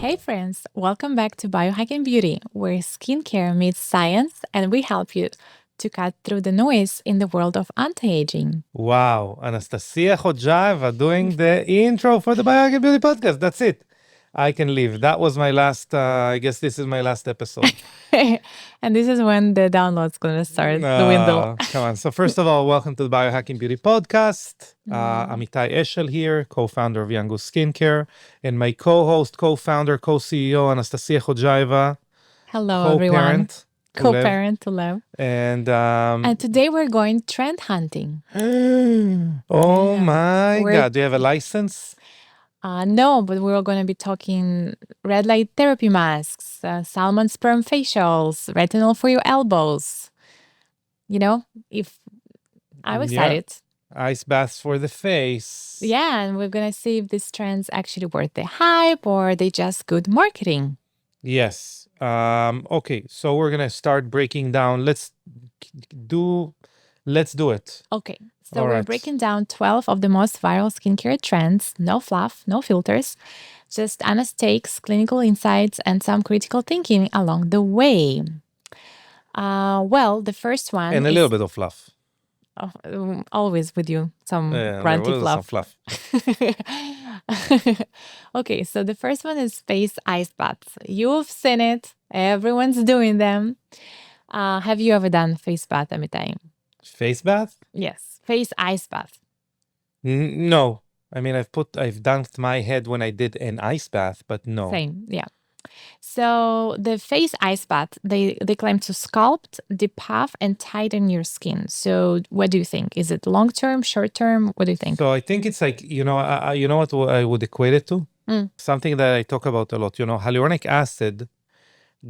Hey friends, welcome back to Biohacking Beauty, where skincare meets science and we help you to cut through the noise in the world of anti-aging. Wow, Anastasia Khodzhaeva doing the intro for the Biohacking Beauty podcast. That's it. I can leave. That was my last, I guess this is my last episode. And this is when the download's going to start, the window. Come on. So first of all, welcome to the Biohacking Beauty podcast. Amitai Eshel here, co-founder of Young Goose Skincare, and my co-host, co-founder, co-CEO, Anastasia Khodzhaeva, Hello, everyone. co-parent. Co-parent to love. And today we're going trend hunting. oh my God, do you have a license? No, but we're going to be talking red light therapy masks, salmon sperm facials, retinol for your elbows. You know, if I'm excited. Ice baths for the face. Yeah, and we're going to see if these trends actually worth the hype or they just good marketing. Yes. Okay, so we're going to start breaking down. Let's do it. Okay. So we're breaking down 12 of the most viral skincare trends. No fluff, no filters, just honest takes, clinical insights, and some critical thinking along the way. Well, the first one and a little bit of fluff. Always with you, some ranty fluff. Okay, so the first one is face ice baths. You've seen it. Everyone's doing them. Have you ever done face bath, Amitai? Face bath? Yes, face ice bath. No. I mean, I've dunked my head when I did an ice bath, but no. Same, yeah. So the face ice bath, they claim to sculpt, depuff, and tighten your skin. So what do you think? Is it long-term, short-term? What do you think? So I think it's like, you know what I would equate it to? Something that I talk about a lot. Hyaluronic acid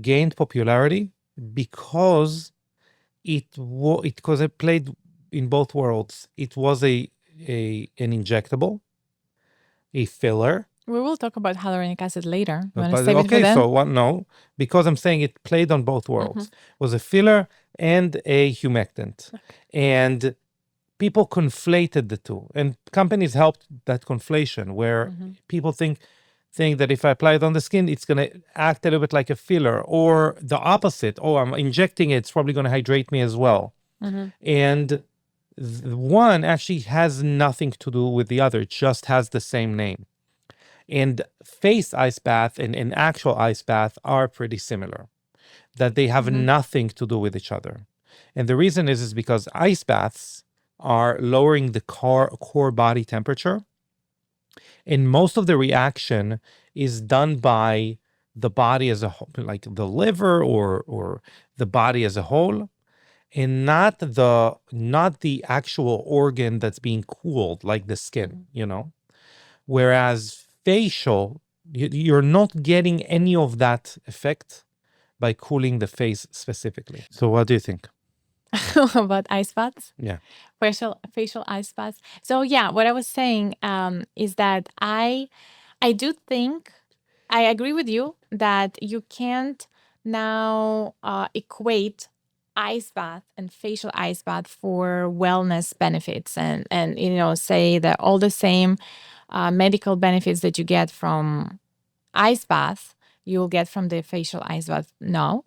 gained popularity because it played in both worlds. It was an injectable, a filler. We will talk about hyaluronic acid later. No, because I'm saying it played on both worlds. It was a filler and a humectant. Okay. And people conflated the two. And companies helped that conflation where people think that if I apply it on the skin, it's going to act a little bit like a filler, or the opposite. Oh, I'm injecting it. It's probably going to hydrate me as well. And one actually has nothing to do with the other. It just has the same name. And face ice bath and an actual ice bath are pretty similar, that they have nothing to do with each other. And the reason is because ice baths are lowering the core body temperature. And most of the reaction is done by the body as a whole, like the liver or the body as a whole, and not the actual organ that's being cooled, like the skin, Whereas facial, you're not getting any of that effect by cooling the face specifically. So what do you think? About ice baths? Yeah. Facial ice baths. So yeah, what I was saying is that I do think, I agree with you that you can't now equate ice bath and facial ice bath for wellness benefits and say that all the same medical benefits that you get from ice bath, you'll get from the facial ice bath. No.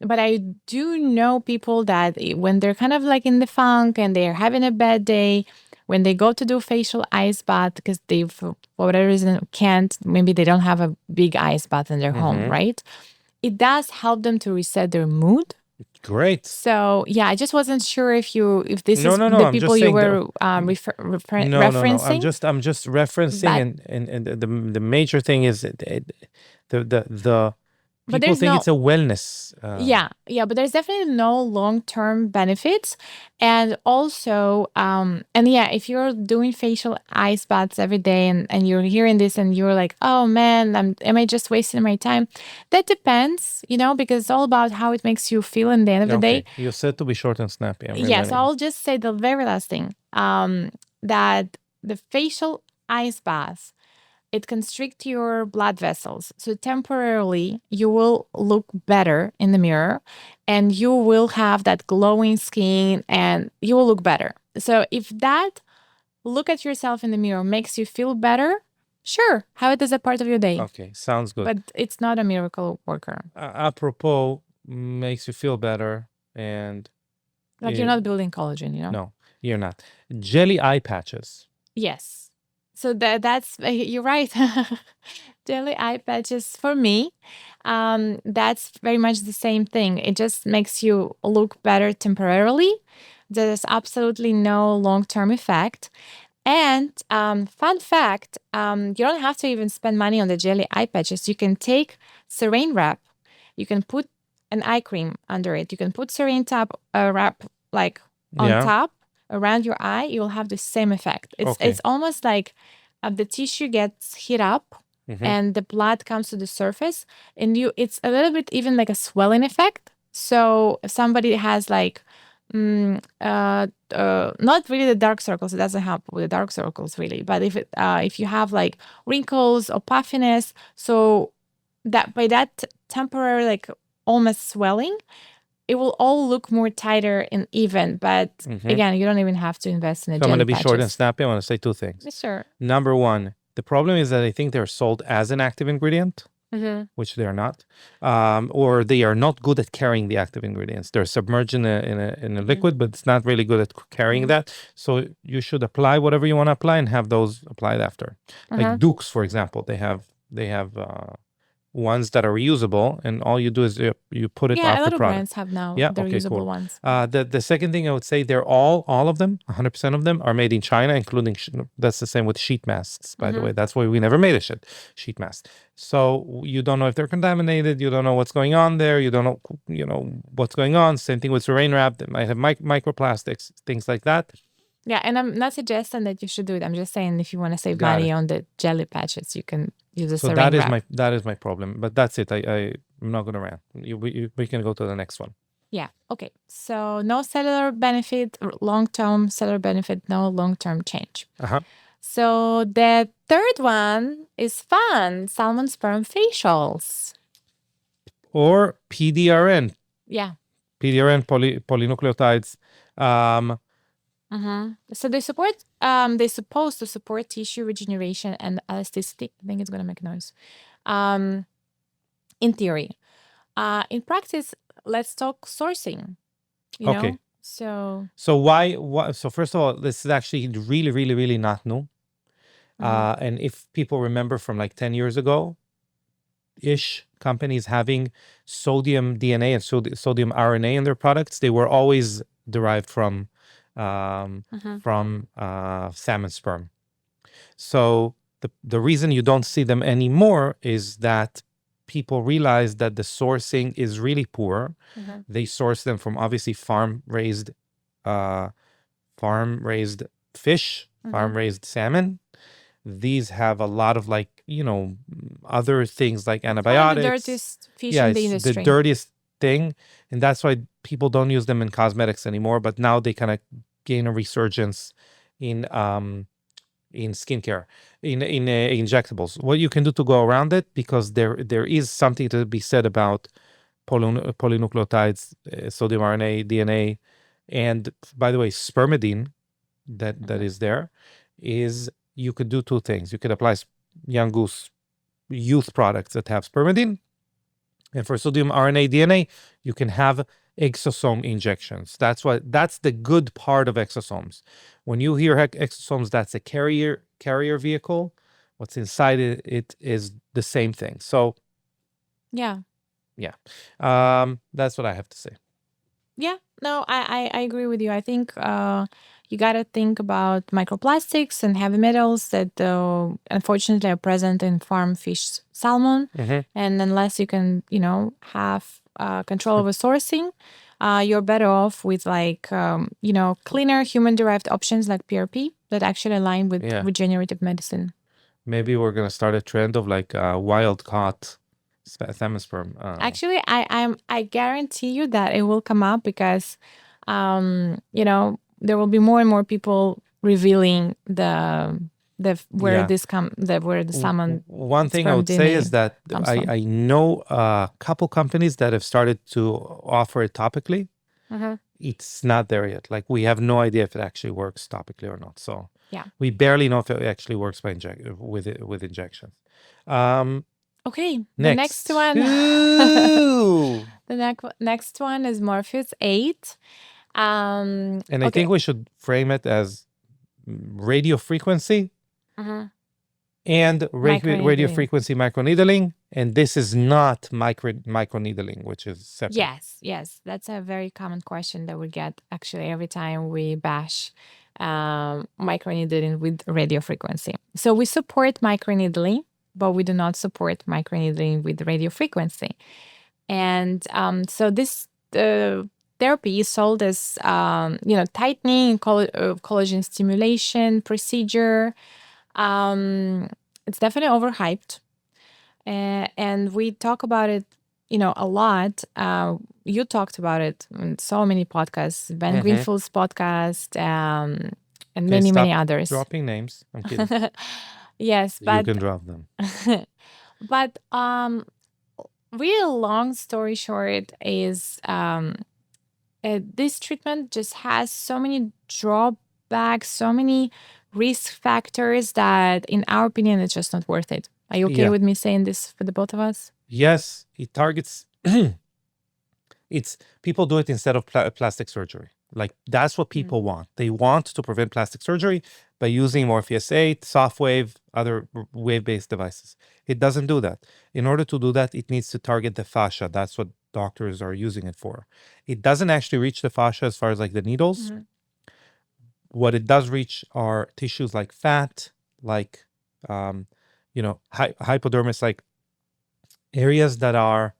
But I do know people that when they're kind of like in the funk and they're having a bad day, when they go to do facial ice bath because they, for whatever reason, can't, maybe they don't have a big ice bath in their home, right? It does help them to reset their mood. Great. So yeah, I just wasn't sure if this is the people you were referencing. No. I'm just referencing, and the major thing is the people think it's a wellness. But there's definitely no long-term benefits. And also, if you're doing facial ice baths every day and you're hearing this and you're like, oh man, am I just wasting my time? That depends, because it's all about how it makes you feel in the end of the day. You said to be short and snappy. So I'll just say the very last thing, that the facial ice bath, it constricts your blood vessels. So temporarily, you will look better in the mirror and you will have that glowing skin and you will look better. So if that look at yourself in the mirror makes you feel better, Sure, have it as a part of your day. Okay, sounds good. But it's not a miracle worker. Apropos, makes you feel better, and Like you're not building collagen, you know? no, you're not. Jelly eye patches. Yes. So that's you're right. Jelly eye patches for me, that's very much the same thing. It just makes you look better temporarily. There's absolutely no long-term effect. And fun fact, you don't have to even spend money on the jelly eye patches. You can take saran wrap. You can put an eye cream under it. You can put saran wrap like on top around your eye. You will have the same effect. It's almost like the tissue gets heat up and the blood comes to the surface, and it's a little bit even like a swelling effect. So if somebody has like not really the dark circles, it doesn't help with the dark circles really, but if you have like wrinkles or puffiness, so that by that temporary like almost swelling, it will all look more tighter and even. But again, you don't even have to invest in a jelly I'm going to be patches. short and snappy. I want to say two things. Sure. Number one, the problem is that I think they're sold as an active ingredient, which they are not, or they are not good at carrying the active ingredients. They're submerged in a liquid, but it's not really good at carrying that. So you should apply whatever you want to apply and have those applied after. Like Dukes, for example, they have ones that are reusable, and all you do is you put it off the product. Yeah, a lot of brands have now the reusable ones. The second thing I would say, they're all of them, 100% of them are made in China, including, that's the same with sheet masks, by the way. That's why we never made a sheet mask. So you don't know if they're contaminated, you don't know what's going on there, you don't know, what's going on. Same thing with saran wrap, they might have microplastics, things like that. Yeah, and I'm not suggesting that you should do it. I'm just saying if you want to save money on the jelly patches, you can use a saran wrap. That is my problem. But that's it. I'm not going to rant. We can go to the next one. Yeah. Okay. So no cellular benefit, long-term cellular benefit, no long-term change. So the third one is fun. Salmon sperm facials. Or PDRN. Yeah. PDRN, polynucleotides. So they're supposed to support tissue regeneration and elasticity. I think it's going to make noise. In theory. In practice, let's talk sourcing. You know? So why? So first of all, this is actually really, really, really not new. And if people remember from like 10 years ago, companies having sodium DNA and sodium RNA in their products, they were always derived from salmon sperm. So the reason you don't see them anymore is that people realize that the sourcing is really poor. They source them from obviously farm-raised fish, farm-raised salmon. These have a lot of other things like antibiotics. The dirtiest fish in the industry. The dirtiest thing, and that's why people don't use them in cosmetics anymore. But now they kind of gain a resurgence in skincare, in injectables. What you can do to go around it, because there is something to be said about polynucleotides, sodium RNA, DNA, and by the way, spermidine that is there, is you could do two things. You could apply Young Goose youth products that have spermidine, and for sodium RNA, DNA, you can have exosome injections. That's the good part of exosomes. When you hear exosomes, that's a carrier vehicle. What's inside it is the same thing. So yeah. That's what I have to say. Yeah, no, I agree with you. I think you got to think about microplastics and heavy metals that unfortunately are present in farm fish salmon. And unless you can, have control over sourcing, you're better off with cleaner human-derived options like PRP that actually align with regenerative medicine. Maybe we're going to start a trend of wild-caught salmon sperm. Actually, I guarantee you that it will come up because, there will be more and more people revealing where the salmon. One thing I would say is that I know a couple companies that have started to offer it topically. It's not there yet. We have no idea if it actually works topically or not. So Yeah. We barely know if it actually works by with injections. Okay. The next one. Ooh. The next one is Morpheus 8. And I Okay. think we should frame it as radio frequency and radio frequency microneedling. And this is not microneedling, which is separate. Yes. That's a very common question that we get actually every time we bash microneedling with radio frequency. So we support microneedling, but we do not support microneedling with radio frequency. And so this therapy is sold as tightening, collagen stimulation procedure. It's definitely overhyped, and we talk about it, a lot. You talked about it in so many podcasts, Ben Greenfield's podcast, and many others. Dropping names. I'm kidding. Yes, but you can drop them. But real long story short is this treatment just has so many drawbacks, so many risk factors that, in our opinion, it's just not worth it. Are you okay with me saying this for the both of us? Yes, it targets. It's people do it instead of plastic surgery. Like that's what people want. They want to prevent plastic surgery by using Morpheus 8, soft wave, other wave-based devices. It doesn't do that. In order to do that, it needs to target the fascia. That's what doctors are using it for. It doesn't actually reach the fascia as far as like the needles. What it does reach are tissues like fat, like hypodermis, like areas that are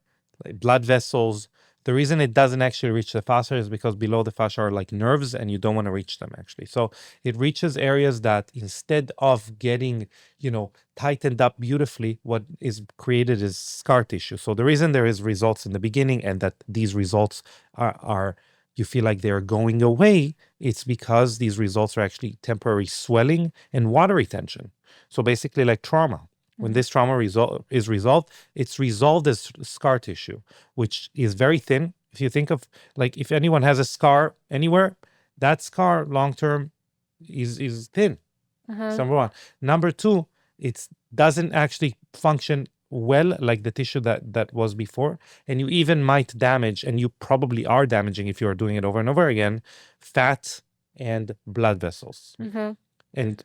like blood vessels. The reason it doesn't actually reach the fascia is because below the fascia are like nerves and you don't want to reach them actually. So it reaches areas that instead of getting, tightened up beautifully, what is created is scar tissue. So the reason there is results in the beginning and that these results are you feel like they're going away, it's because these results are actually temporary swelling and water retention. So basically like trauma. When this trauma is resolved, it's resolved as scar tissue, which is very thin. If you think of, like, if anyone has a scar anywhere, that scar long-term is thin. Number one. Number two, it doesn't actually function well like the tissue that was before. And you even might damage, and you probably are damaging if you're doing it over and over again, fat and blood vessels. And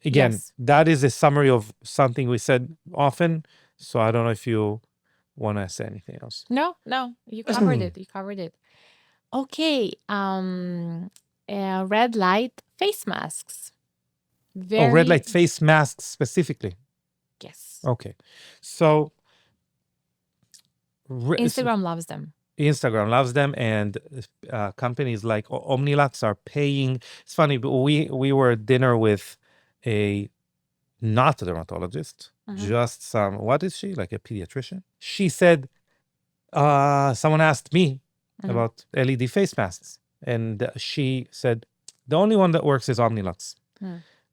again, that is a summary of something we said often. So I don't know if you want to say anything else. No, you covered it. Okay. Red light face masks. Red light face masks specifically. Yes. Okay. So Instagram loves them. Instagram loves them, and companies like Omnilux are paying. It's funny, but we were at dinner with not a dermatologist, just what is she? Like a pediatrician. She said, someone asked me about LED face masks. And she said, the only one that works is Omnilux.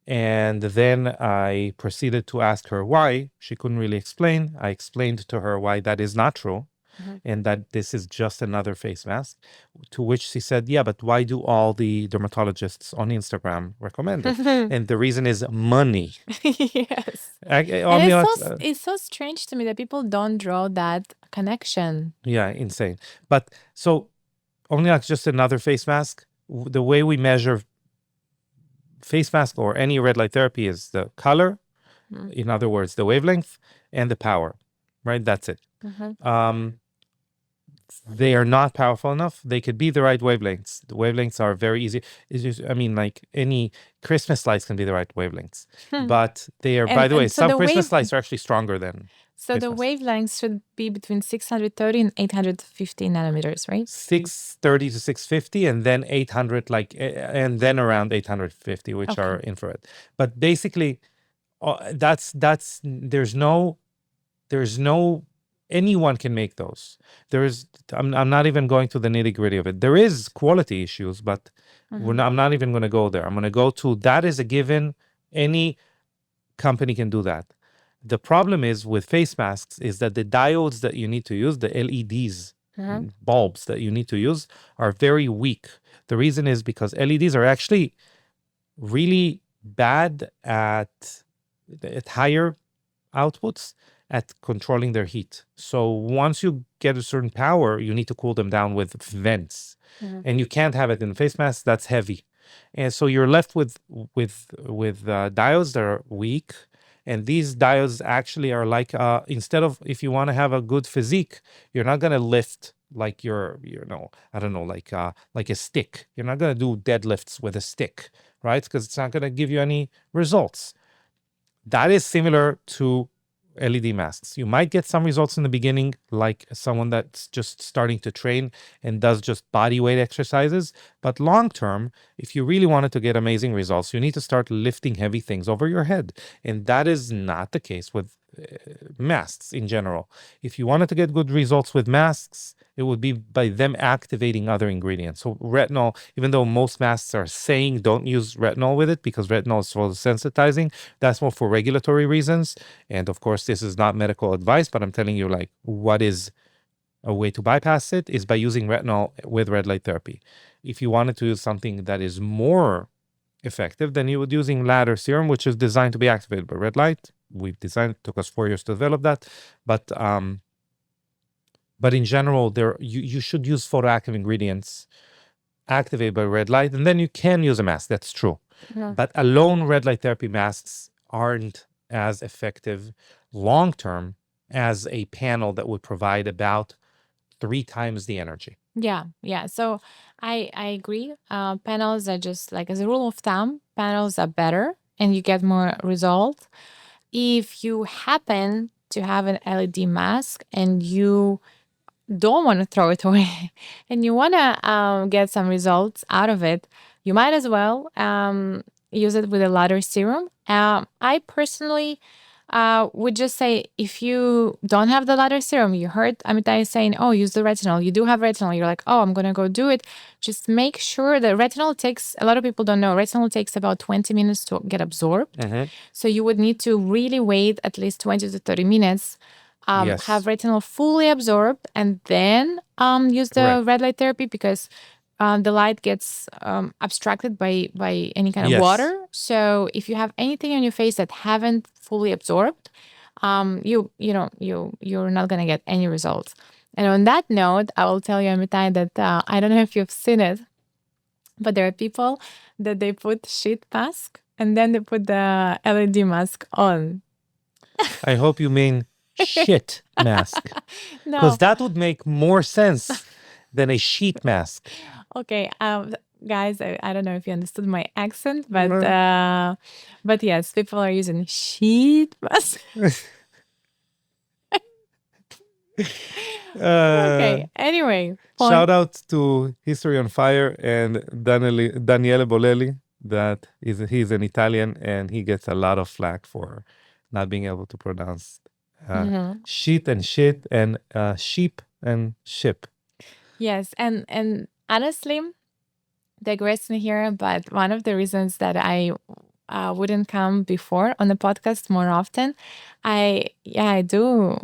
And then I proceeded to ask her why. She couldn't really explain. I explained to her why that is not true. And that this is just another face mask, to which she said, yeah, but why do all the dermatologists on Instagram recommend it? And the reason is money. Yes. It's so strange to me that people don't draw that connection. Yeah, insane. But so Omnilux, just another face mask. The way we measure face mask or any red light therapy is the color, in other words, the wavelength, and the power, right? That's it. They are not powerful enough. They could be the right wavelengths. The wavelengths are very easy. It's just, like any Christmas lights can be the right wavelengths. But they are, by the way, some Christmas lights are actually stronger than. So the wavelengths should be between 630 and 850 nanometers, right? 630 to 650, and then 800, and then around 850, which are infrared. But basically, there's no anyone can make those. I'm not even going to the nitty-gritty of it. There is quality issues, but I'm not even going to go there. I'm going to go to that is a given. Any company can do that. The problem is with face masks is that the diodes that you need to use, the LEDs, bulbs that you need to use, are very weak. The reason is because LEDs are actually really bad at higher outputs at controlling their heat. So once you get a certain power, you need to cool them down with vents, and you can't have it in the face mask. That's heavy, and so you're left with diodes that are weak. And these diodes actually are like instead of, if you want to have a good physique, you're not gonna lift like I don't know, like a stick. You're not gonna do deadlifts with a stick, right? Because it's not gonna give you any results. That is similar to LED masks. You might get some results in the beginning, like someone that's just starting to train and does just body weight exercises. But long term, if you really wanted to get amazing results, you need to start lifting heavy things over your head. And that is not the case with masks in general. If you wanted to get good results with masks, it would be by them activating other ingredients. So retinol, even though most masks are saying don't use retinol with it because retinol is photosensitizing, that's more for regulatory reasons. And of course, this is not medical advice, but I'm telling you, like, what is a way to bypass it is by using retinol with red light therapy. If you wanted to use something that is more effective, then you would using ladder serum, which is designed to be activated by red light. We've designed it, took us 4 years to develop that. But in general, you should use photoactive ingredients activated by red light, and then you can use a mask. That's true. But alone red light therapy masks aren't as effective long term as a panel that would provide about 3 times the energy. Yeah. So I agree. Panels are just like, as a rule of thumb, panels are better and you get more results. If you happen to have an LED mask and you don't want to throw it away and you want to get some results out of it, you might as well use it with a ladder serum. I personally would just say, if you don't have the ladder serum, you heard Amitai saying, oh, use the retinol. You do have retinol. You're like, oh, I'm going to go do it. Just make sure that retinol takes, a lot of people don't know, retinol takes about 20 minutes to get absorbed. So you would need to really wait at least 20 to 30 minutes, Yes. have retinol fully absorbed, and then use the Correct. red light therapy, because the light gets abstracted by any kind of Yes. water. So if you have anything on your face that haven't fully absorbed, you're not gonna get any results. And on that note, I will tell you, Amitai, that I don't know if you've seen it, but there are people that they put sheet mask and then they put the LED mask on. I hope you mean shit mask, No. because that would make more sense than a sheet mask. Okay, guys, I don't know if you understood my accent, but yes, people are using sheet mask. Okay. Anyway, Shout out to History on Fire and Daniele Bolelli. He's an Italian and he gets a lot of flack for not being able to pronounce sheet and shit and sheep and ship. Yes, and honestly, digressing here, but one of the reasons that I wouldn't come before on the podcast more often, I do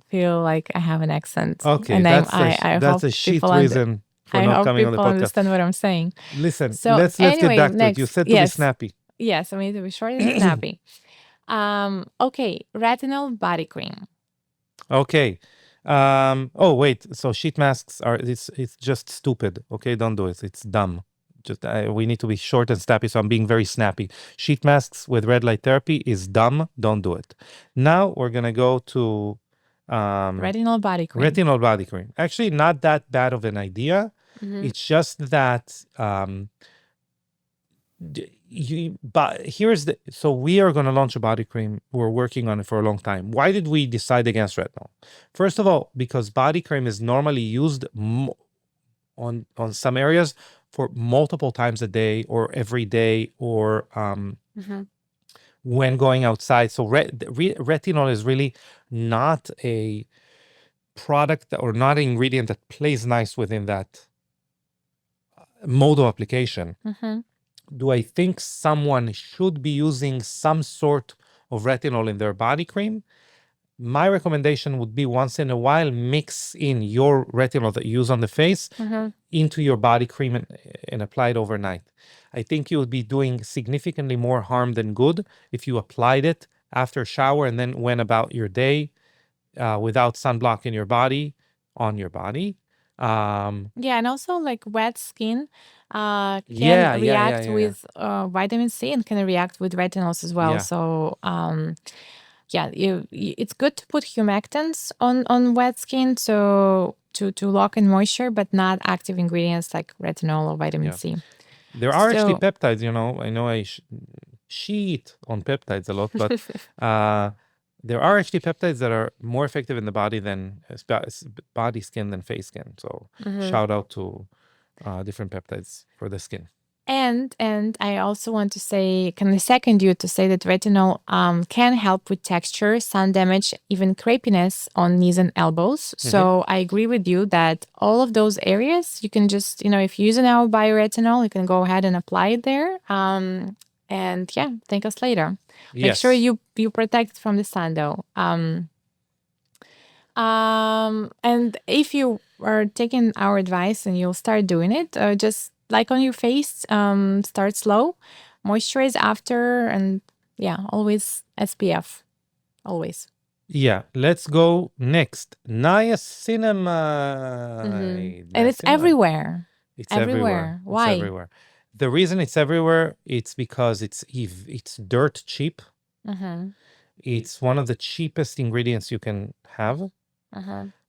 feel like I have an accent. Okay, and that's hope a shit people reason for not coming on the podcast. Understand what I'm saying. Listen, So let's get anyway, back to it. You next. said to Yes. be snappy. Yes, I need to be short and snappy. Okay, retinol body cream. Okay. Oh wait. So sheet masks it's just stupid. Okay, don't do it. It's dumb. Just we need to be short and snappy. So I'm being very snappy. Sheet masks with red light therapy is dumb. Don't do it. Now we're gonna go to retinol body cream. Retinol body cream. Actually, not that bad of an idea. It's just that so we are going to launch a body cream. We're working on it for a long time. Why did we decide against retinol? First of all, because body cream is normally used on some areas for multiple times a day or every day or when going outside. So retinol is really not a product or not an ingredient that plays nice within that mode of application. Do I think someone should be using some sort of retinol in their body cream? my recommendation would be once in a while, mix in your retinol that you use on the face into your body cream and apply it overnight. I think you would be doing significantly more harm than good if you applied it after a shower and then went about your day without sunblock in your body, on your body. Yeah, and also like wet skin can Yeah, react with vitamin C and can react with retinols as well. Yeah. So yeah, it's good to put humectants on wet skin to lock in moisture, but not active ingredients like retinol or vitamin C. There are actually So- peptides, I know I cheat on peptides a lot, but there are actually peptides that are more effective in the body than body skin than face skin. So shout out to different peptides for the skin. And I also want to say, can I second you to say that retinol can help with texture, sun damage, even crepiness on knees and elbows. So I agree with you that all of those areas, you can just, if you use now bioretinol, you can go ahead and apply it there. And yeah, thank us later. Make sure you protect from the sun though. And if you are taking our advice and you'll start doing it, just like on your face, start slow, moisturize after, and yeah, always SPF, always. Yeah, let's go next. Niacinamide. And it's everywhere. It's everywhere. Why? It's everywhere. The reason it's everywhere, it's because it's dirt cheap. It's one of the cheapest ingredients you can have.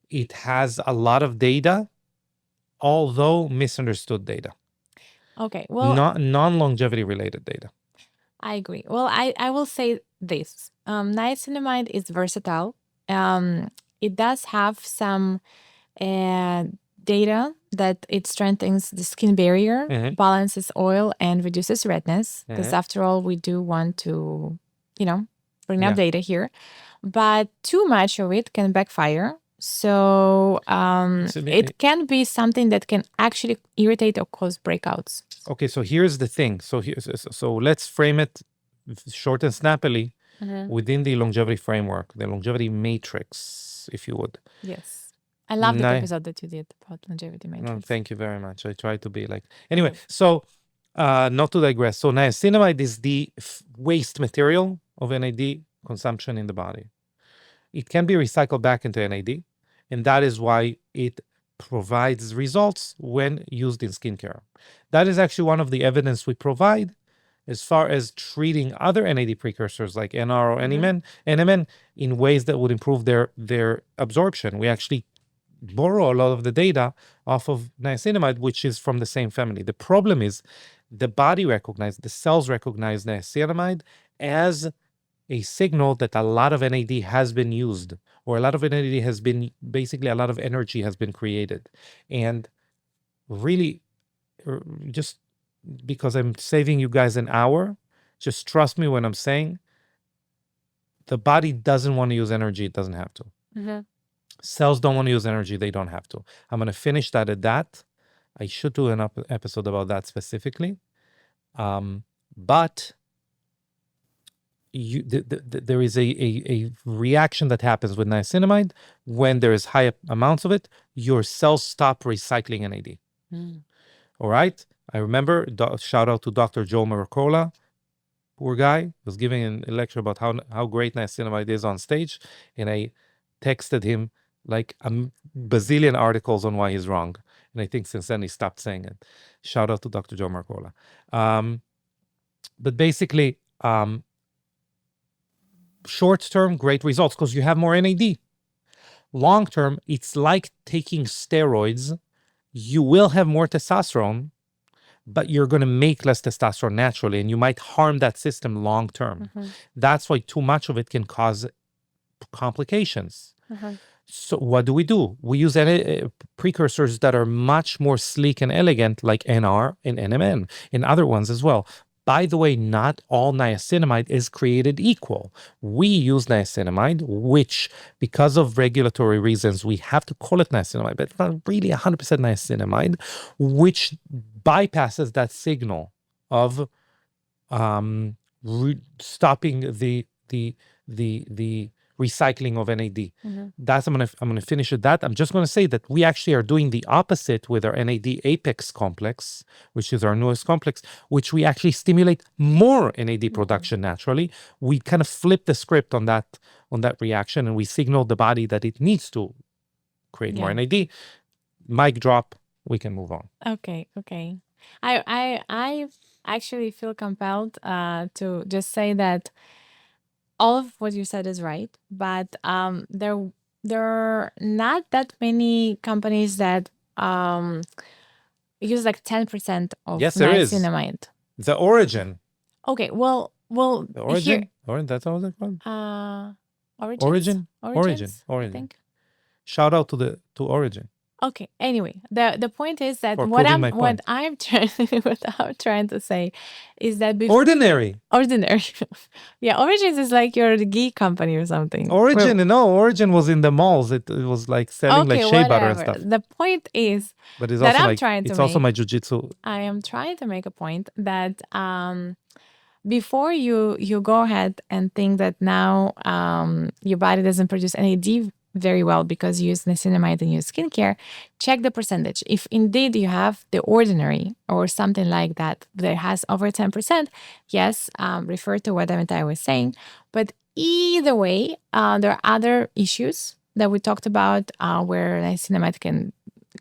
It has a lot of data, although misunderstood data. Okay, well, not non-longevity related data. I agree. Well, I will say this. Niacinamide is versatile. It does have some data that it strengthens the skin barrier, balances oil, and reduces redness. Because after all, we do want to, bring up data here. But too much of it can backfire. So it can be something that can actually irritate or cause breakouts. Okay, so here's the thing. So let's frame it short and snappily within the longevity framework, the longevity matrix, if you would. Yes. I love the episode that you did about longevity matrix. No, thank you very much. I try to be like... Anyway, so not to digress. So niacinamide is the waste material of NAD consumption in the body. It can be recycled back into NAD, and that is why it provides results when used in skincare. That is actually one of the evidence we provide as far as treating other NAD precursors like NR or NMN in ways that would improve their absorption. We actually borrow a lot of the data off of niacinamide, which is from the same family. The problem is the cells recognize niacinamide as a signal that a lot of NAD has been used, or a lot of NAD has been, basically a lot of energy has been created. And really, just because I'm saving you guys an hour, just trust me when I'm saying the body doesn't want to use energy, it doesn't have to. Cells don't want to use energy, they don't have to. I'm going to finish that at that. I should do an episode about that specifically. But there is a reaction that happens with niacinamide when there is high amounts of it. Your cells stop recycling NAD. All right. I remember, shout out to Dr. Joe Mercola. Poor guy was giving a lecture about how great niacinamide is on stage, and I texted him like a bazillion articles on why he's wrong. And I think since then he stopped saying it. Shout out to Dr. Joe Mercola. But basically, short-term, great results because you have more NAD. Long-term, it's like taking steroids. You will have more testosterone, but you're going to make less testosterone naturally, and you might harm that system long-term. That's why too much of it can cause complications. So what do? We use precursors that are much more sleek and elegant, like NR and NMN, and other ones as well. By the way, not all niacinamide is created equal. We use niacinamide, which, because of regulatory reasons, we have to call it niacinamide, but it's not really 100% niacinamide, which bypasses that signal of stopping the recycling of NAD. That's I'm gonna finish with that. I'm just gonna say that we actually are doing the opposite with our NAD Apex complex, which is our newest complex, which we actually stimulate more NAD production naturally. We kind of flip the script on that reaction, and we signal the body that it needs to create more NAD. Mic drop. We can move on. Okay. I actually feel compelled to just say that all of what you said is right, but there are not that many companies that use like 10% of niacinamide. The Origin. Okay, well, the Origin. That's what it's called. Origins? Origin. I think. Shout out to Origin. Okay. Anyway, the point is that what I'm trying to say is that ordinary. Yeah, Origins is like your ghee company or something. Origin was in the malls. It was like selling like shea butter and stuff. The point is but it's that also also my jujitsu. I am trying to make a point that before you go ahead and think that now your body doesn't produce NAD very well because you use niacinamide in your skincare, check the percentage. If indeed you have the ordinary or something like that has over 10%, yes, refer to what I was saying. But either way, there are other issues that we talked about where niacinamide can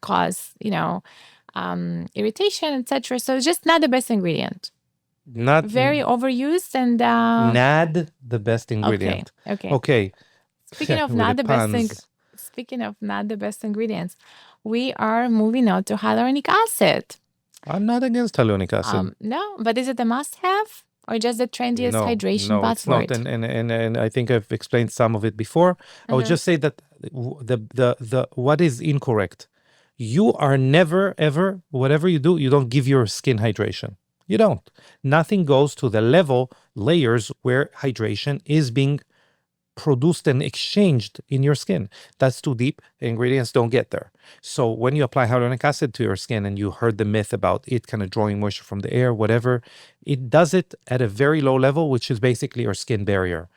cause, irritation, etc. So it's just not the best ingredient. Not very overused and NAD the best ingredient. Okay. Speaking of not the best ingredients, we are moving on to hyaluronic acid. I'm not against hyaluronic acid. No, but is it a must-have or just the trendiest hydration buzzword? No, it's not. And I think I've explained some of it before. I would just say that the what is incorrect. You are never ever, whatever you do, you don't give your skin hydration. You don't. Nothing goes to the layers where hydration is being produced and exchanged in your skin. That's too deep. The ingredients don't get there. So when you apply hyaluronic acid to your skin and you heard the myth about it kind of drawing moisture from the air, whatever, it does it at a very low level, which is basically your skin barrier.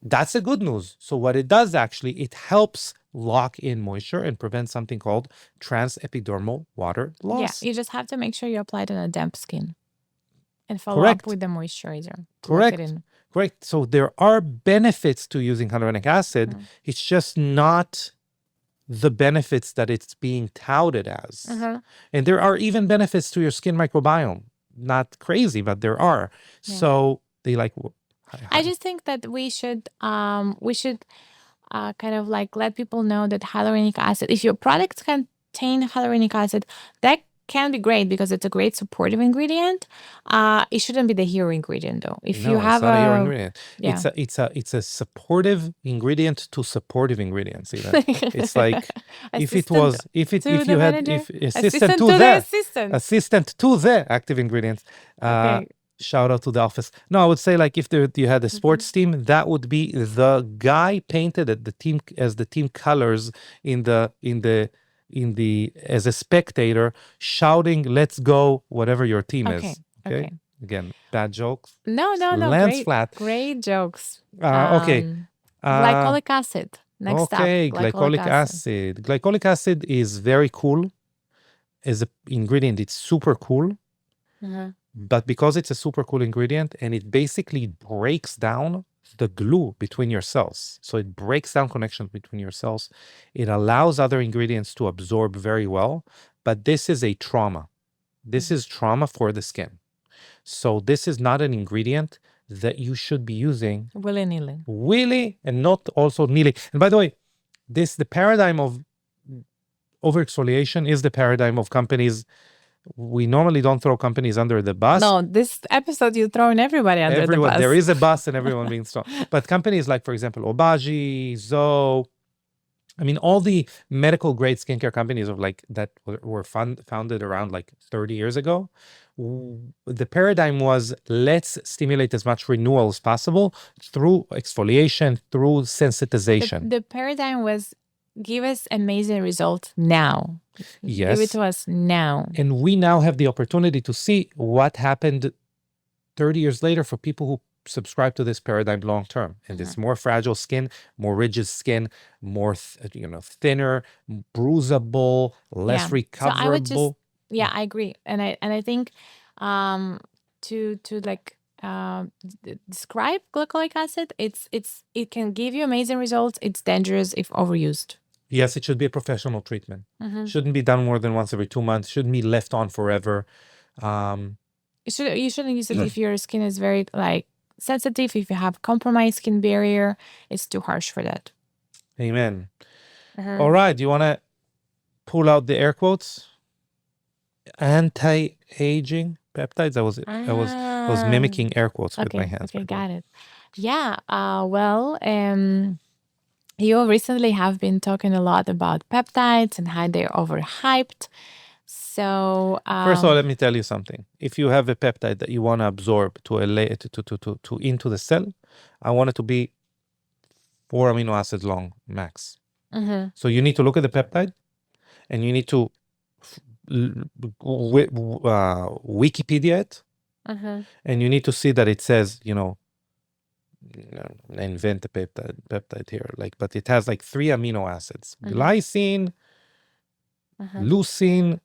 That's the good news. So what it does actually, it helps lock in moisture and prevent something called transepidermal water loss. Yeah, you just have to make sure you apply it on a damp skin and follow up with the moisturizer. Correct. So there are benefits to using hyaluronic acid. It's just not the benefits that it's being touted as. And there are even benefits to your skin microbiome. Not crazy, but there are. Yeah. So they I just think that we should kind of like let people know that hyaluronic acid, if your products contain hyaluronic acid, that can be great because it's a great supportive ingredient. It shouldn't be the hero ingredient though. If you have it's not a hero ingredient. Yeah. It's a supportive ingredient to supportive ingredients. Even. It's like assistant to the active ingredients. Shout out to the office. No, I would say like if you had a sports team, that would be the guy painted at the team colors as a spectator shouting, "Let's go!" Whatever your team is. Okay. Again, bad jokes. No. Lands flat. Great jokes. Glycolic acid. Next up. Glycolic acid. Glycolic acid is very cool as an ingredient. It's super cool. But because it's a super cool ingredient and it basically breaks down the glue between your cells. So it breaks down connections between your cells. It allows other ingredients to absorb very well. But this is a trauma. This is trauma for the skin. So this is not an ingredient that you should be using willy and not also nilly. And by the way, the paradigm of overexfoliation is the paradigm of companies. We normally don't throw companies under the bus. No, this episode you're throwing everybody under the bus. There is a bus and everyone being thrown. But companies like, for example, Obagi, Zoe, all the medical grade skincare companies that were founded around 30 years ago. The paradigm was let's stimulate as much renewal as possible through exfoliation, through sensitization. The paradigm was give us amazing results now. Yes. Give it to us now. And we now have the opportunity to see what happened 30 years later for people who subscribe to this paradigm long term, and it's more fragile skin, more rigid skin, more thinner, bruisable, less So I would just, recoverable. I agree, and I think to like describe glycolic acid, it can give you amazing results. It's dangerous if overused. Yes, it should be a professional treatment. Shouldn't be done more than once every 2 months. Shouldn't be left on forever. You shouldn't use it if your skin is very like sensitive. If you have compromised skin barrier, it's too harsh for that. Amen. All right, do you want to pull out the air quotes? Anti-aging peptides. I was mimicking air quotes with my hands. Okay, got it. Yeah. You recently have been talking a lot about peptides and how they're overhyped. So first of all, let me tell you something. If you have a peptide that you want to absorb to into the cell, I want it to be 4 amino acids long max. So you need to look at the peptide, and you need to Wikipedia it, and you need to see that it says, invent a peptide here, but it has like 3 amino acids: glycine, leucine,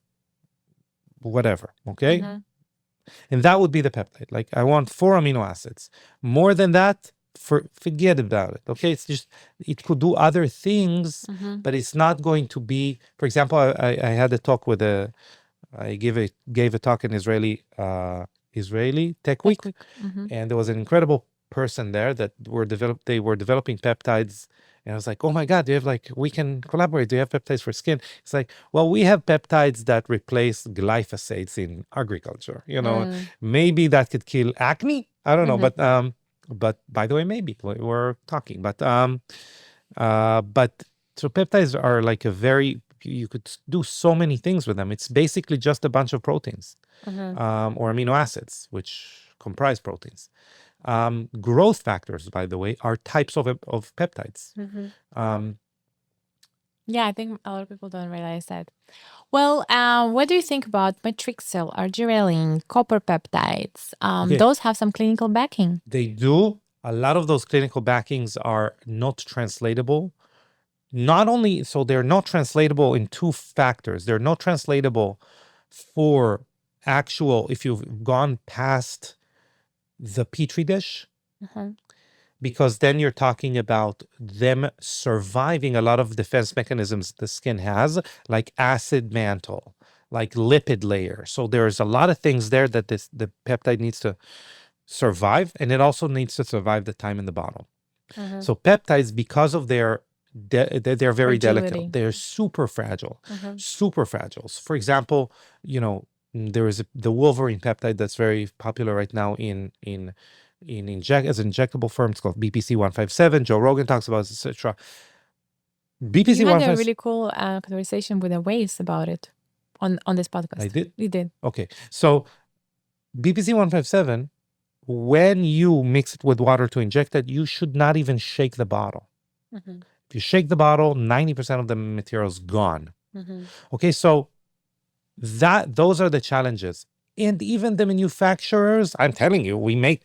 whatever. Okay, and that would be the peptide. Like, I want 4 amino acids. More than that, forget about it. Okay, it's just, it could do other things, but it's not going to be. For example, I had a talk with I gave a talk in Israeli Tech Week, and there was an incredible person there that they were developing peptides, and I was like, oh my God, we can collaborate. Do you have peptides for skin? It's like, well, we have peptides that replace glyphosates in agriculture. Maybe that could kill acne. I don't know, but by the way, maybe we're talking, but so peptides are like you could do so many things with them. It's basically just a bunch of proteins, or amino acids, which comprise proteins. Growth factors, by the way, are types of peptides. I think a lot of people don't realize that. Well, what do you think about matrixyl, arginine, copper peptides? Those have some clinical backing. They do. A lot of those clinical backings are not translatable. Not only, so they're not translatable in 2 factors. They're not translatable for actual, if you've gone past the Petri dish, because then you're talking about them surviving a lot of defense mechanisms the skin has, like acid mantle, like lipid layer. So there's a lot of things there that the peptide needs to survive, and it also needs to survive the time in the bottle. So peptides, because of they're very delicate. They're super fragile, super fragile. For example, there is the Wolverine peptide that's very popular right now as an injectable form. It's called BPC 157. Joe Rogan talks about it, etc. BPC You had a really cool conversation with Awais about it on this podcast. I did? You did. Okay. So BPC 157, when you mix it with water to inject it, you should not even shake the bottle. If you shake the bottle, 90% of the material is gone. Okay, so those are the challenges. And even the manufacturers, I'm telling you, we make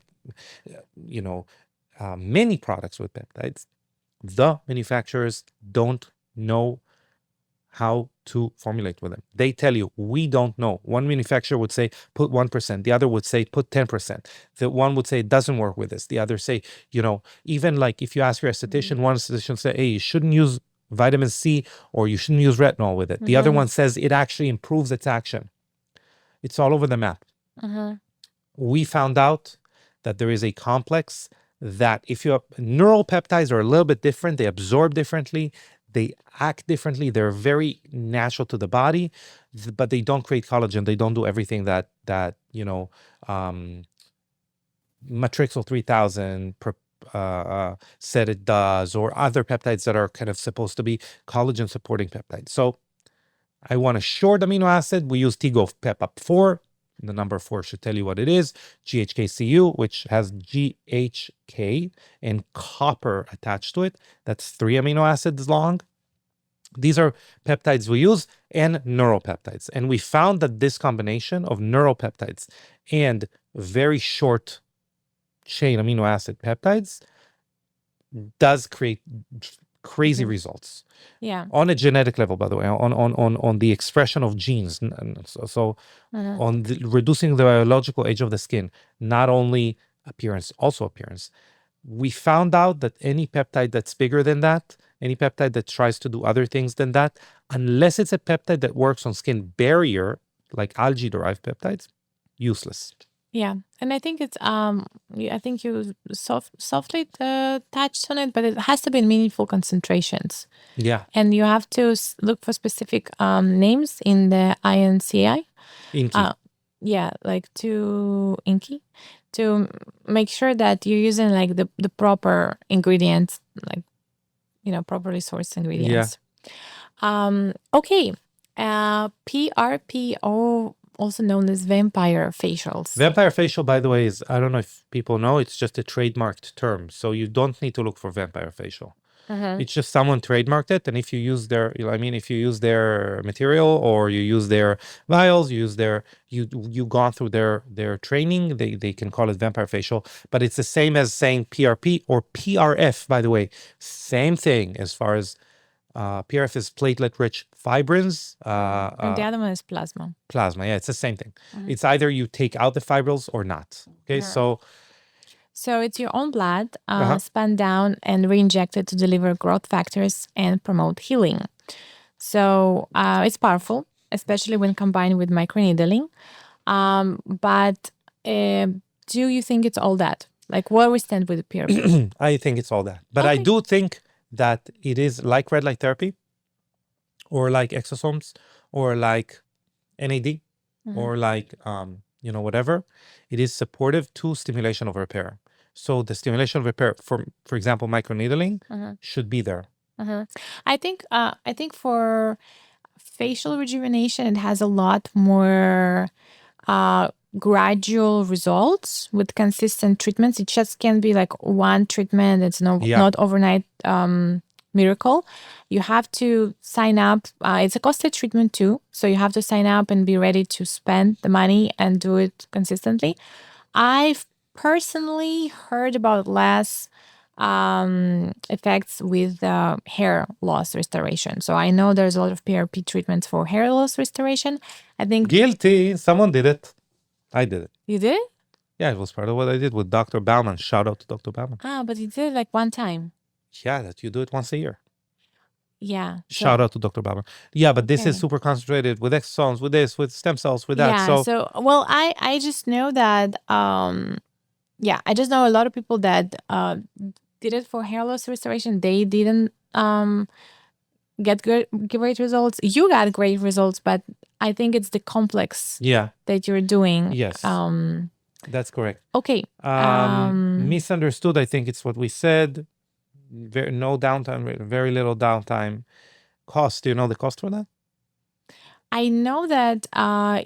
many products with peptides. The manufacturers don't know how to formulate with them. They tell you, we don't know. One manufacturer would say, put 1%. The other would say, put 10%. The one would say, it doesn't work with this. The other say, even like if you ask your esthetician, one esthetician say, hey, you shouldn't use vitamin C, or you shouldn't use retinol with it. The other one says it actually improves its action. It's all over the map. We found out that there is a complex that if you have neural peptides are a little bit different, they absorb differently, they act differently, they're very natural to the body, but they don't create collagen. They don't do everything that Matrixyl 3000 said it does, or other peptides that are kind of supposed to be collagen supporting peptides. So I want a short amino acid. We use Tigo Pep Up 4. The number 4 should tell you what it is. GHKCU, which has GHK and copper attached to it. That's 3 amino acids long. These are peptides we use, and neuropeptides. And we found that this combination of neuropeptides and very short chain amino acid peptides does create crazy results. Yeah. On a genetic level, by the way, on the expression of genes. So on reducing the biological age of the skin, not only appearance, also appearance. We found out that any peptide that's bigger than that, any peptide that tries to do other things than that, unless it's a peptide that works on skin barrier, like algae-derived peptides, useless. Yeah, and I think it's I think you softly touched on it, but it has to be in meaningful concentrations. Yeah. And you have to look for specific names in the INCI. Inky. Yeah, like to inky, to make sure that you're using like the proper ingredients, like properly sourced ingredients. Yeah. Okay. PRPO, also known as vampire facials. Vampire facial, by the way, is, I don't know if people know, it's just a trademarked term. So you don't need to look for vampire facial. It's just someone trademarked it. And if you use their, if you use their material or you use their vials, you've gone through their training, they can call it vampire facial. But it's the same as saying PRP or PRF, by the way. Same thing as far as PRF is platelet-rich fibrins. And the other one is plasma. Plasma, yeah, it's the same thing. It's either you take out the fibrils or not. Okay, So it's your own blood spun down and re-injected to deliver growth factors and promote healing. So it's powerful, especially when combined with microneedling. But do you think it's all that? Like, where we stand with the PRP? I think it's all that. But I do think that it is like red light therapy or like exosomes or like NAD or like, whatever. It is supportive to stimulation of repair. So the stimulation of repair, for example, microneedling should be there. I think for facial rejuvenation, it has a lot more gradual results with consistent treatments. It just can be like one treatment. It's not overnight miracle. You have to sign up. It's a costly treatment too. So you have to sign up and be ready to spend the money and do it consistently. I've personally heard about less effects with hair loss restoration. So I know there's a lot of PRP treatments for hair loss restoration. I think guilty. Someone did it. I did it. You did? Yeah, it was part of what I did with Dr. Bauman. Shout out to Dr. Bauman. But you did it like one time. Yeah, that you do it once a year. Yeah. Shout out to Dr. Bauman. Yeah, but this is super concentrated with exosomes, with this, with stem cells, with that. Yeah. So well, I just know that I just know a lot of people that did it for hair loss restoration. They didn't get great results. You got great results, but I think it's the complex that you're doing. Yes. That's correct. Okay. Misunderstood, I think it's what we said. No downtime, very little downtime. Cost, do you know the cost for that? I know that a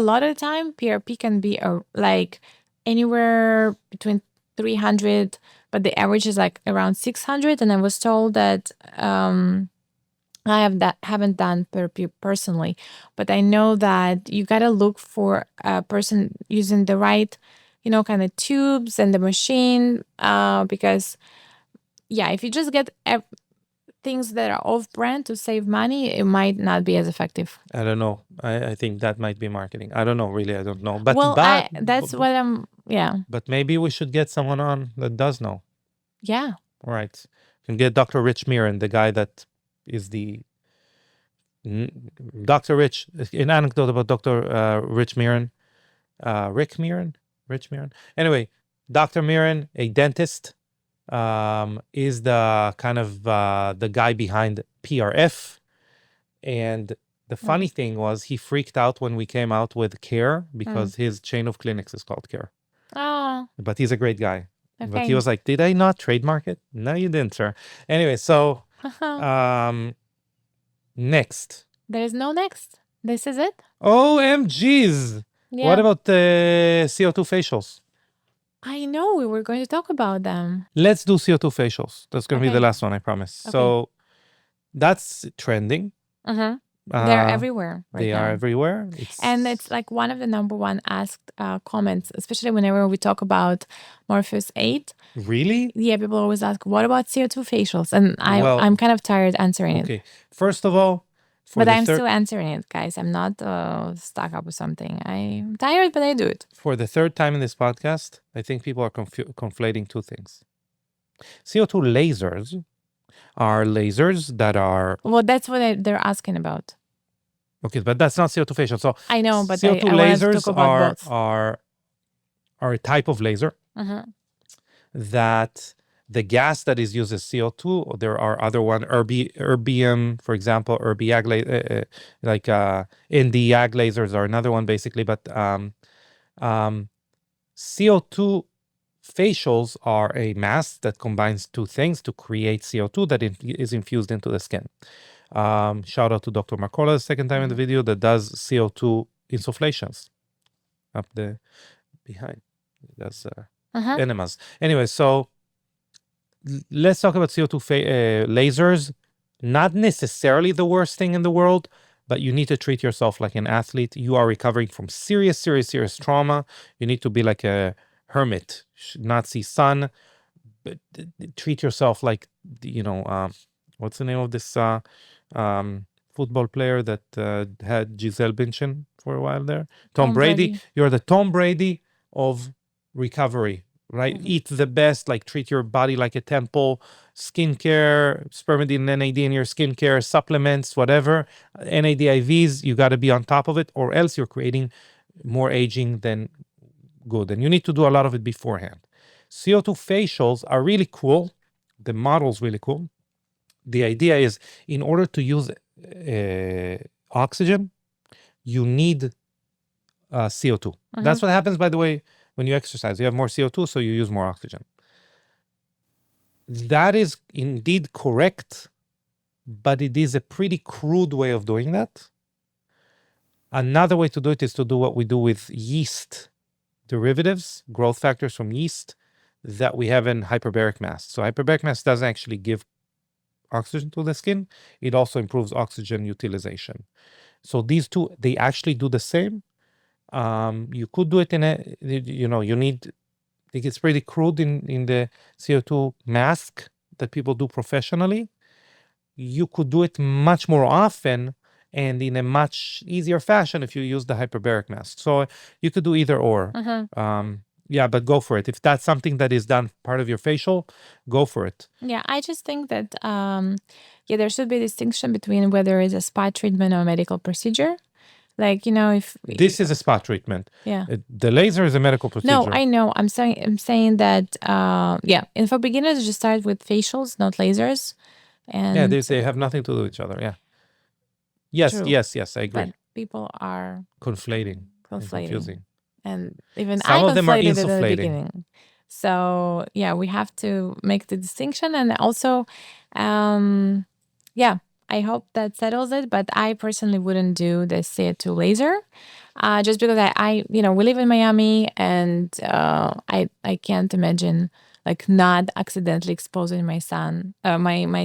lot of the time PRP can be like anywhere between 300, but the average is like around 600. And I was told that I haven't done PRP personally, but I know that you gotta look for a person using the right, kind of tubes and the machine, because if you just get things that are off-brand to save money, it might not be as effective. I don't know. I think that might be marketing. I don't know, really. I don't know. But But maybe we should get someone on that does know. Yeah. All right. You can get Dr. Rich Mirren, the guy that is the Dr. Rich. An anecdote about Dr. Rich Mirren. Rich Mirren. Anyway, Dr. Mirren, a dentist, is the kind of the guy behind PRF. And the funny thing was he freaked out when we came out with Care because his chain of clinics is called Care. Oh. But he's a great guy. Okay. But he was like, did I not trademark it? No, you didn't, sir. Anyway, so next. There is no next. This is it. OMGs. Yeah. What about the CO2 facials? I know we were going to talk about them. Let's do CO2 facials. That's going to be the last one, I promise. Okay. So that's trending. They're everywhere right They now. are everywhere. And it's like one of the number one asked comments, especially whenever we talk about Morpheus 8. Really? Yeah, people always ask, what about CO2 facials? And Well, I'm kind of tired answering it. okay. First of all, But I'm still answering it, guys. I'm not stuck up with something. I'm tired, but I do it. For the third time in this podcast, I think people are conflating two things. CO2 lasers are lasers that are... Well, that's what they're asking about. Okay, but that's not CO2 facial. So I know, but CO2 I wanted to lasers talk about both. are a type of laser that the gas that is used is CO2. There are other one, erbium, for example, Nd:YAG lasers are another one, basically. But CO2 facials are a mask that combines two things to create CO2 that is infused into the skin. Shout out to Dr. Marcola, the second time in the video, that does CO2 insufflations up the behind. That's enemas. Anyway, so let's talk about CO2 lasers. Not necessarily the worst thing in the world, but you need to treat yourself like an athlete. You are recovering from serious trauma. You need to be like a hermit, should not see sun, but treat yourself like, what's the name of this football player that had Giselle Bündchen for a while there? Tom Brady. You're the Tom Brady of recovery, right? Eat the best, like treat your body like a temple, skincare, spermidine, NAD in your skincare, supplements, whatever, NAD IVs, you got to be on top of it, or else you're creating more aging than good. And you need to do a lot of it beforehand. CO2 facials are really cool. The model's really cool. The idea is, in order to use oxygen, you need CO2. That's what happens, by the way, when you exercise. You have more CO2, so you use more oxygen. That is indeed correct, but it is a pretty crude way of doing that. Another way to do it is to do what we do with yeast derivatives, growth factors from yeast, that we have in hyperbaric masks. So hyperbaric mask doesn't actually give oxygen to the skin. It also improves oxygen utilization. So these two, they actually do the same. You could do it in you need, I think it's pretty crude in the CO2 mask that people do professionally. You could do it much more often and in a much easier fashion if you use the hyperbaric mask. So you could do either or. Yeah, but go for it. If that's something that is done part of your facial, go for it. Yeah, I just think that there should be a distinction between whether it's a spa treatment or a medical procedure. Like, if this is a spa treatment. Yeah. The laser is a medical procedure. No, I know. I'm saying that and for beginners, just start with facials, not lasers. And they have nothing to do with each other. Yeah. Yes, true. yes, I agree. But people are conflating. And confusing. And even some of them are conflated at the beginning. So we have to make the distinction. And also, I hope that settles it. But I personally wouldn't do the CO2 laser, just because I we live in Miami, and I can't imagine like not accidentally exposing my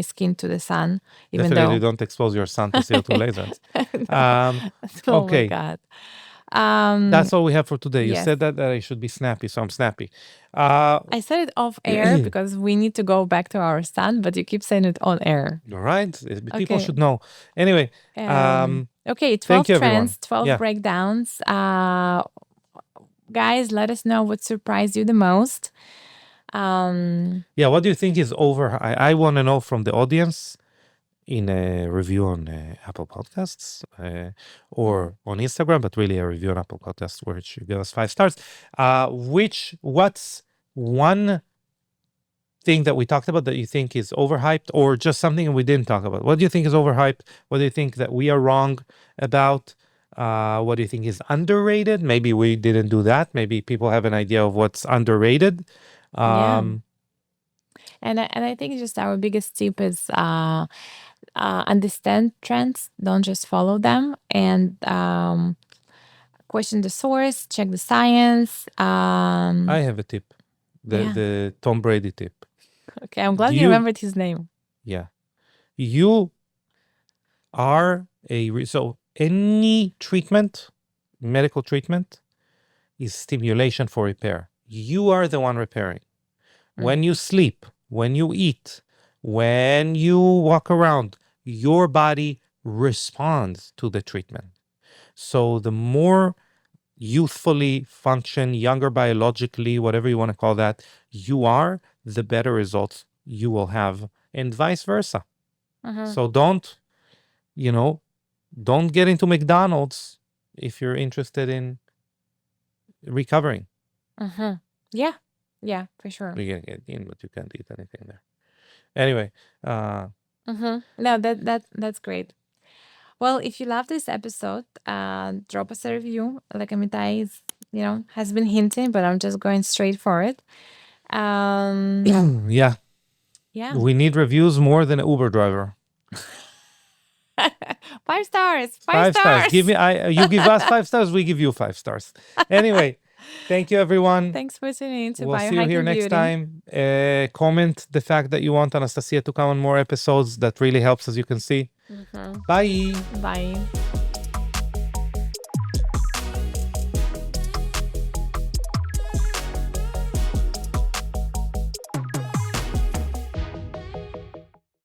skin to the sun. Even Definitely don't expose your sun to CO2 lasers. Okay. Oh my God. That's all we have for today. You said that I should be snappy, so I'm snappy. I said it off air because we need to go back to our sun, but you keep saying it on air. All right. People should know. Anyway. Okay, 12 trends, 12 breakdowns. Guys, let us know what surprised you the most. What do you think is I want to know from the audience in a review on Apple Podcasts or on Instagram, but really a review on Apple Podcasts where you give us 5 stars. What's one thing that we talked about that you think is overhyped, or just something we didn't talk about? What do you think is overhyped? What do you think that we are wrong about? What do you think is underrated? Maybe we didn't do that. Maybe people have an idea of what's underrated. And I think just our biggest tip is understand trends, don't just follow them, and question the source, check the science. I have a tip, the Tom Brady tip. Okay, I'm glad you remembered his name. Yeah. You are So any treatment, medical treatment, is stimulation for repair. You are the one repairing. When you sleep, when you eat, when you walk around, your body responds to the treatment. So the more youthfully function, younger biologically, whatever you want to call that, you are, the better results you will have, and vice versa. So don't get into McDonald's if you're interested in recovering. Yeah, for sure. You can get in, but you can't eat anything there. Anyway, No, that's great. Well, if you love this episode, drop us a review. Like Amitai is, has been hinting, but I'm just going straight for it. yeah, we need reviews more than an Uber driver. 5 stars. 5 stars. You give us 5 stars, we give you 5 stars. Anyway, thank you, everyone. Thanks for tuning in to We'll Biohacking see you here next time. Comment the fact that you want Anastasia to come on more episodes. That really helps, as you can see. Bye. Bye.